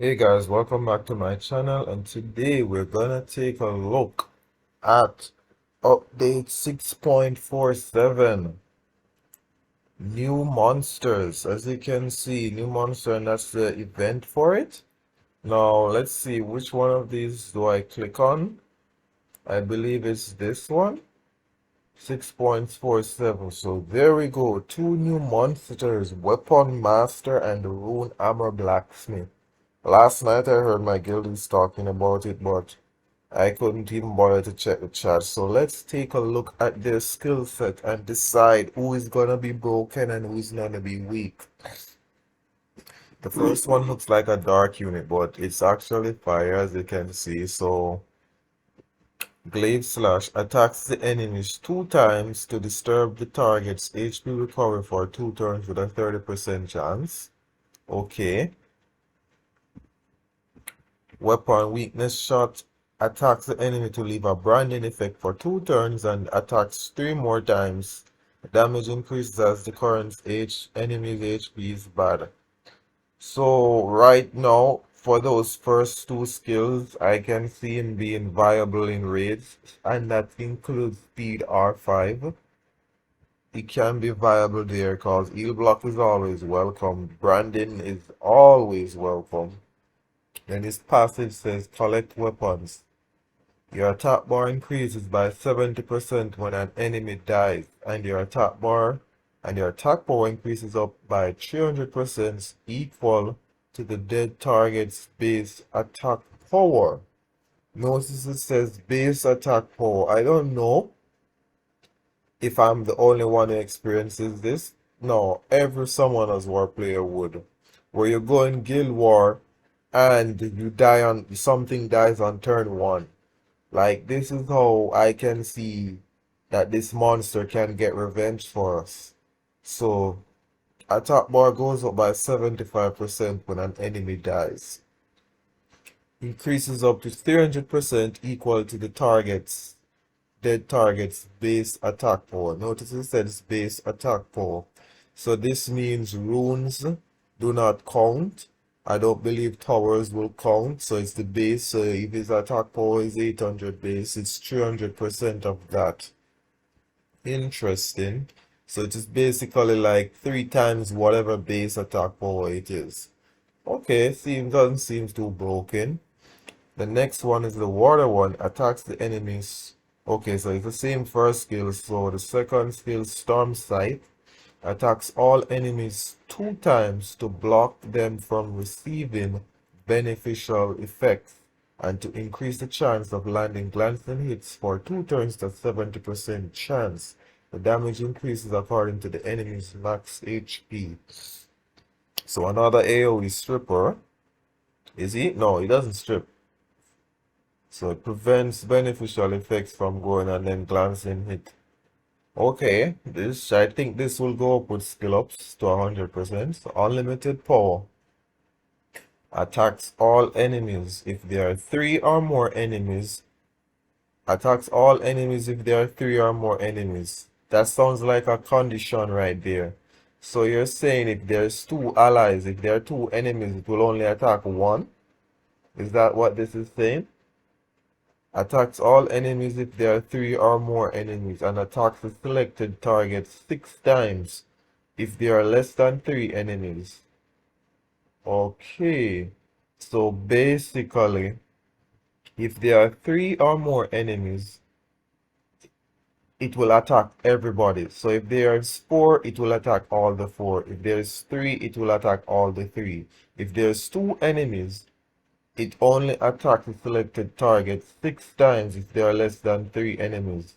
Hey guys, welcome back to my channel, and today we're gonna take a look at update 6.47, new monsters. As you can see, new monster, and that's the event for it. Now let's see which one of these do I click on. I believe it's this one, 6.47. So there we go, two new monsters, Weapon Master and Rune Armor Blacksmith. Last night I heard my guildies talking about it, but I couldn't even bother to check the chat. So let's take a look at their skill set and decide who is gonna be broken and who is gonna be weak. The first one looks like a dark unit, but it's actually fire, as you can see. So Glaive Slash attacks the enemies 2 times to disturb the target's HP recovery for 2 turns with a 30% chance. Okay. Weapon Weakness Shot attacks the enemy to leave a branding effect for 2 turns and attacks 3 more times. Damage increases as the current enemy's HP is bad. So right now, for those first 2 skills, I can see him being viable in raids, and that includes speed R5. It can be viable there because heal block is always welcome. Branding is always welcome. Then his passive says collect weapons. Your attack bar increases by 70% when an enemy dies, and your attack power increases up by 300% equal to the dead target's base attack power. Notice it says base attack power. I don't know if I'm the only one who experiences this. No, every Summoners War player would. Where you go in Guild War and you die on something dies on turn 1. Like, this is how I can see that this monster can get revenge for us. So, attack bar goes up by 75% when an enemy dies. Increases up to 300% equal to the dead target's base attack power. Notice it says base attack power. So this means runes do not count. I don't believe towers will count, so it's the base. So if his attack power is 800 base, it's 300% of that. Interesting. So it is basically like 3 times whatever base attack power it is. Okay, doesn't seem too broken. The next one is the water one, attacks the enemies. Okay, so it's the same first skill. So the second skill, Storm Sight, attacks all enemies 2 times to block them from receiving beneficial effects and to increase the chance of landing glancing hits for 2 turns to 70% chance. The damage increases according to the enemy's max HP. So another AoE stripper. Is he? No, he doesn't strip. So it prevents beneficial effects from going and then glancing hit. Okay, I think this will go up with skill ups to 100%. So unlimited power. Attacks all enemies if there are 3 or more enemies. Attacks all enemies if there are 3 or more enemies. That sounds like a condition right there. So you're saying if there's 2 allies, if there are 2 enemies, it will only attack 1? Is that what this is saying? Attacks all enemies if there are 3 or more enemies, and attacks the selected target 6 times if there are less than 3 enemies. Okay, so basically, if there are 3 or more enemies, it will attack everybody. So if there's 4, it will attack all the 4. If there's 3, it will attack all the 3. If there's 2 enemies, it only attacks the selected target 6 times if there are less than 3 enemies,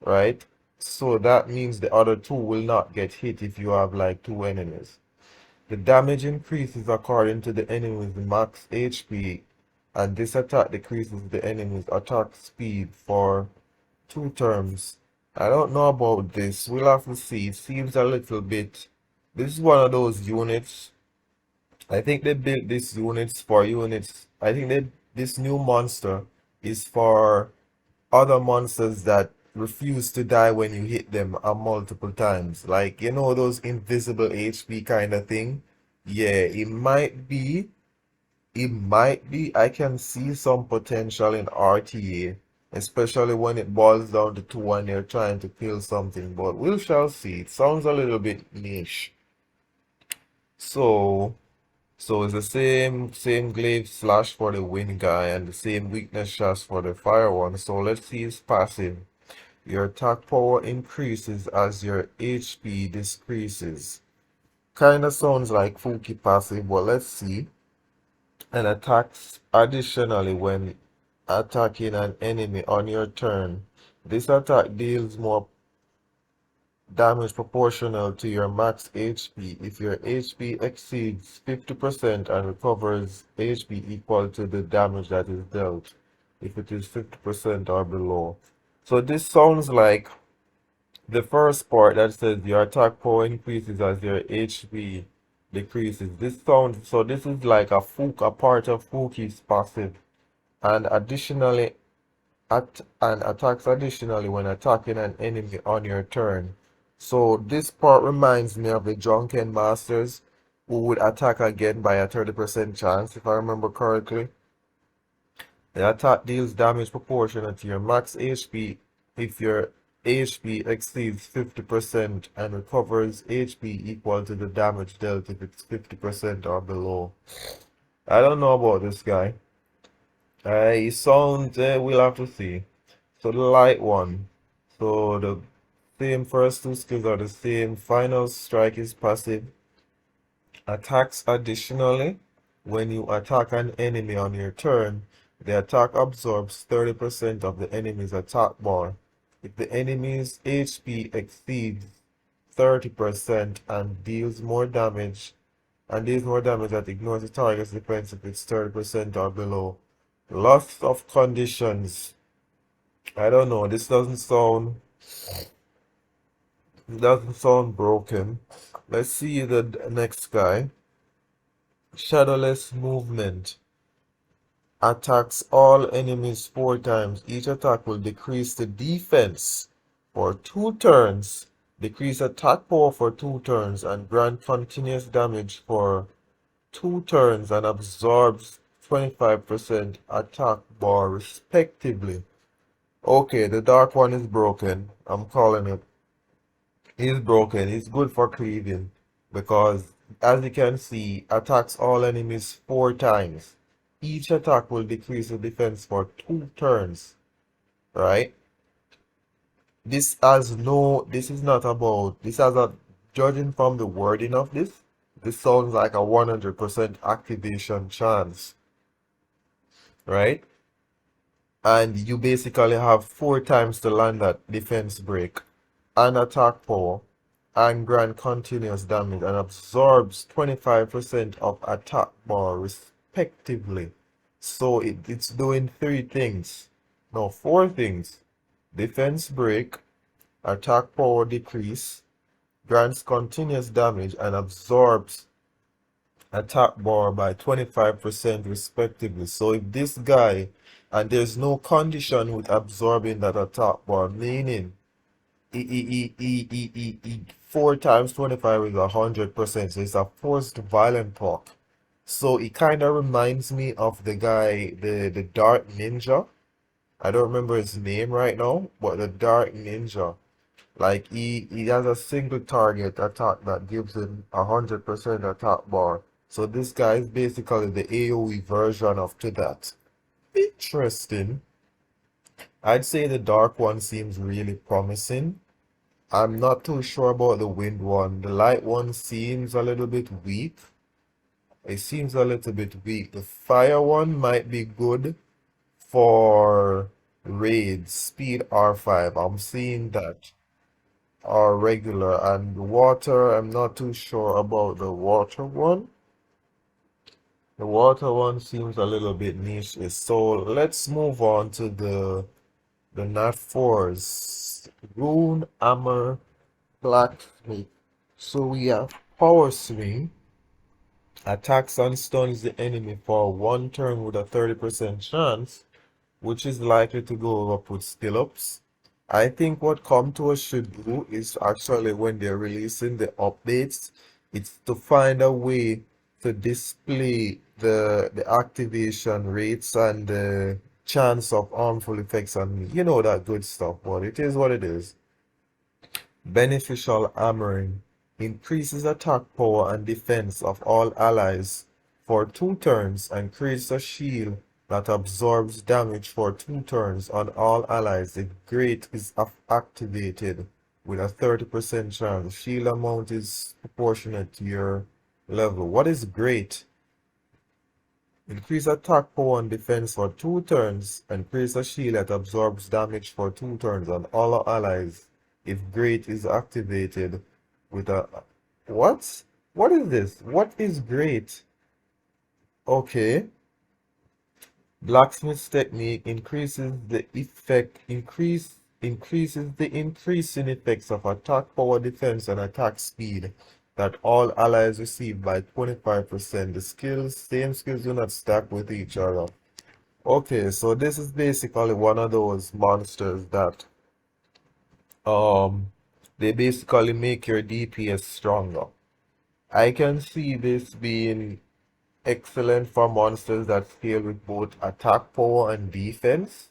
right? So that means the other 2 will not get hit if you have like 2 enemies. The damage increases according to the enemy's max HP, and this attack decreases the enemy's attack speed for 2 turns. I don't know about this. We'll have to see. It seems a little bit... This is one of those units. I think they built these units for units. I think this new monster is for other monsters that refuse to die when you hit them multiple times. Like, you know, those invisible HP kind of thing. Yeah, it might be it might be. I can see some potential in RTA, especially when it boils down to two and they're trying to kill something, but we shall see. It sounds a little bit niche. So, so it's the same glaive slash for the wind guy and the same weakness shots for the fire one. So let's see his passive. Your attack power increases as your HP decreases. Kinda sounds like Fuki passive, but let's see. And attacks additionally when attacking an enemy on your turn. This attack deals more damage proportional to your max HP if your HP exceeds 50% and recovers HP equal to the damage that is dealt, if it is 50% or below. So this sounds like the first part that says your attack power increases as your HP decreases. This sounds, so this is like a part of Fuki's passive, and additionally attacks additionally when attacking an enemy on your turn. So this part reminds me of the Drunken Masters, who would attack again by a 30% chance, if I remember correctly. The attack deals damage proportionate to your max HP if your HP exceeds 50% and recovers HP equal to the damage dealt if it's 50% or below. I don't know about this guy. He sounds, we'll have to see. So the light one. So the same first two skills are the same. Final strike is passive. Attacks additionally. When you attack an enemy on your turn, the attack absorbs 30% of the enemy's attack bar. If the enemy's HP exceeds 30% and deals more damage, that ignores the target's defense if it's 30% or below. Lots of conditions. I don't know. This doesn't sound broken. Let's see the next guy. Shadowless Movement. Attacks all enemies 4 times. Each attack will decrease the defense for 2 turns, decrease attack power for 2 turns, and grant continuous damage for 2 turns and absorbs 25% attack bar respectively. Okay, the dark one is broken. I'm calling it. He's broken. He's good for cleaving because, as you can see, attacks all enemies 4 times. Each attack will decrease the defense for 2 turns, right? This is not about, this has a, judging from the wording of this sounds like a 100% activation chance, right? And you basically have 4 times to land that defense break and attack power and grant continuous damage and absorbs 25% of attack bar respectively. So it's doing 3 things. No, 4 things. Defense break, attack power decrease, grants continuous damage, and absorbs attack bar by 25% respectively. So if this guy, and there's no condition with absorbing that attack bar, meaning 4 times 25 is 100%, so it's a forced violent proc. So it kind of reminds me of the guy, the Dark Ninja. I don't remember his name right now, but the Dark Ninja. Like he has a single target attack that gives him 100% attack bar. So this guy is basically the AoE version of to that. Interesting. I'd say the dark one seems really promising. I'm not too sure about the wind one. The light one seems a little bit weak. It seems a little bit weak. The fire one might be good for raids, speed R5. I'm seeing that. Or regular. And water, I'm not too sure about the water one. The water one seems a little bit niche. So let's move on to the nat 4s. Rune, Hammer, Blacksmith. So we have Power Swing. Attacks and stuns the enemy for 1 turn with a 30% chance, which is likely to go up with skill ups. I think what Comtour should do is actually when they're releasing the updates, it's to find a way to display the activation rates and the chance of harmful effects on me. You know that good stuff, but it is what it is. Beneficial armoring increases attack power and defense of all allies for 2 turns and creates a shield that absorbs damage for 2 turns on all allies if Great is activated with a 30% chance. Shield amount is proportionate to your level. What is Great? Increase attack power and defense for 2 turns and creates a shield that absorbs damage for 2 turns on all allies if Great is activated with a... What? What is this? What is Great? Okay. Blacksmith's technique increases the increasing effects of attack power, defense, and attack speed that all allies receive by 25%. The same skills do not stack with each other. Okay, so this is basically one of those monsters that they basically make your DPS stronger. I can see this being excellent for monsters that scale with both attack power and defense.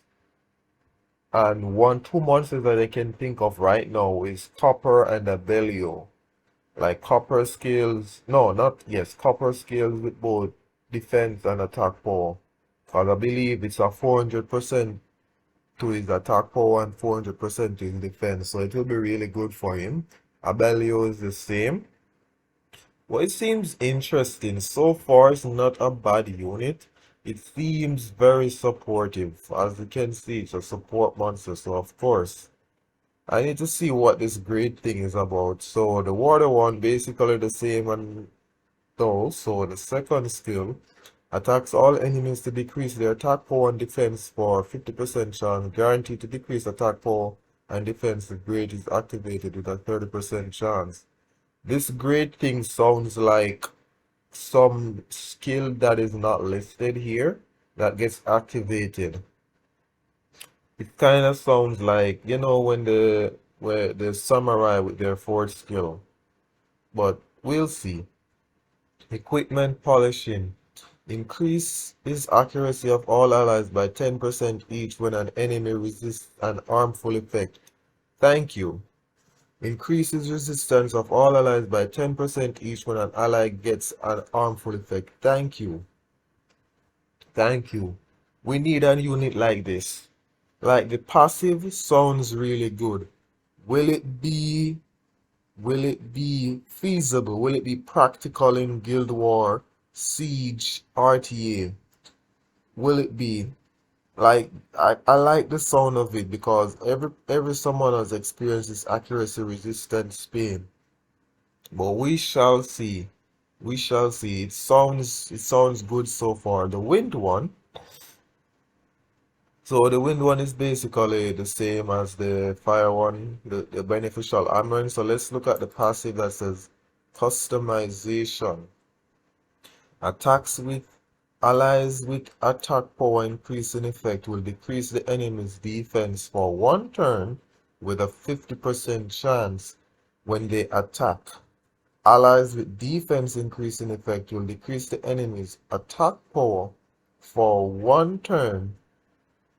And two monsters that I can think of right now is Copper and Abellio. Like Copper scales, no, not, yes, Copper scales with both defense and attack power. Because I believe it's a 400% to his attack power and 400% to his defense. So it will be really good for him. Abellio is the same. Well, it seems interesting. So far, it's not a bad unit. It seems very supportive. As you can see, it's a support monster. So, of course, I need to see what this great thing is about. So, the water one, basically the same and those. So, the second skill attacks all enemies to decrease their attack power and defense for 50% chance. Guaranteed to decrease attack power and defense. The great is activated with a 30% chance. This great thing sounds like some skill that is not listed here that gets activated. It kind of sounds like, you know, when the samurai with their fourth skill. But we'll see. Equipment polishing. Increases accuracy of all allies by 10% each when an enemy resists an harmful effect. Thank you. Increases resistance of all allies by 10% each when an ally gets an harmful effect. Thank you. Thank you. We need a unit like this. Like the passive sounds really good. Will it be feasible? Will it be practical in Guild War, Siege, RTA? Will it be? Like I like the sound of it because every someone has experienced this accuracy resistance pain. But we shall see. We shall see. It sounds good so far. The wind one. So the wind one is basically the same as the fire one, the beneficial armoring. So let's look at the passive that says customization. Attacks with allies with attack power increase in effect will decrease the enemy's defense for 1 turn with a 50% chance when they attack. Allies with defense increase in effect will decrease the enemy's attack power for 1 turn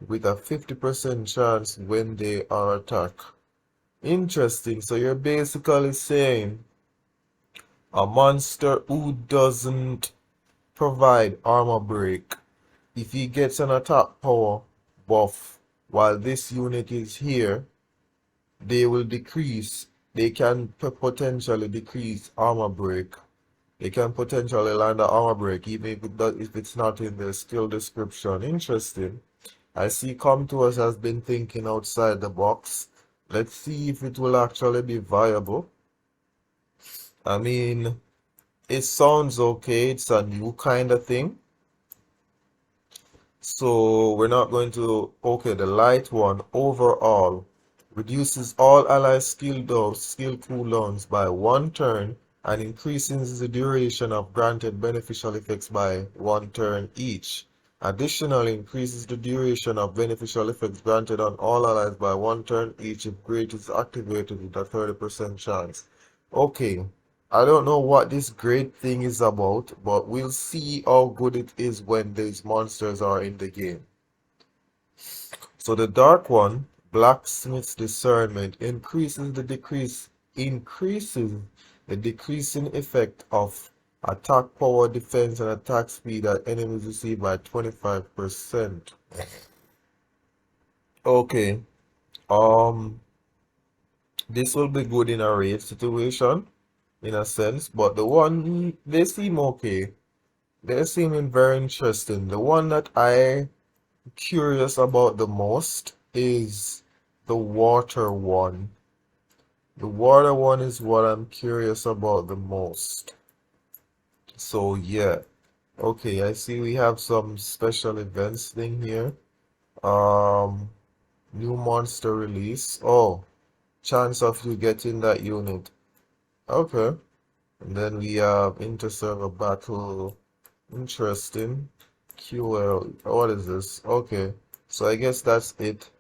with a 50% chance when they are attacked. Interesting. So you're basically saying a monster who doesn't provide armor break, if he gets an attack power buff while this unit is here, they will decrease. They can potentially decrease armor break. They can potentially land an armor break even if it's not in the skill description. Interesting. I see Come To Us has been thinking outside the box. Let's see if it will actually be viable. I mean, it sounds okay. It's a new kind of thing. So we're not going to... Okay, the light one overall reduces all ally skill cooldowns by 1 turn and increases the duration of granted beneficial effects by 1 turn each. Additionally, increases the duration of beneficial effects granted on all allies by 1 turn each if Great is activated with a 30% chance. Okay, I don't know what this great thing is about, but we'll see how good it is when these monsters are in the game. So the dark one, Blacksmith's discernment, increases the decreasing effect of attack power, defense, and attack speed that enemies receive by 25%. Okay. Um, this will be good in a raid situation, in a sense, but the one they seem okay. They're seeming very interesting. The one that I curious about the most is the water one. The water one is what I'm curious about the most. So yeah. Okay, I see we have some special events thing here. Um, New monster release. Oh, chance of you getting that unit. Okay. And then we have inter-server battle. Interesting. QL. What is this? Okay. So I guess that's it.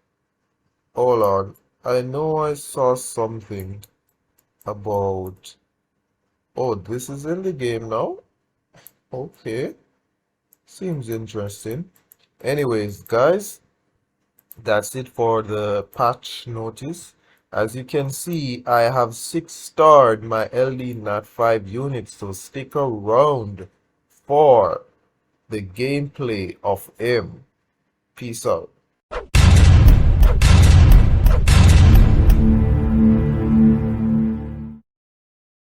Hold on. I know I saw something about. Oh, this is in the game now? Okay. Seems interesting. Anyways, guys, that's it for the patch notice. As you can see, I have 6-starred my LD Nat 5 units, so stick around for the gameplay of M. Peace out.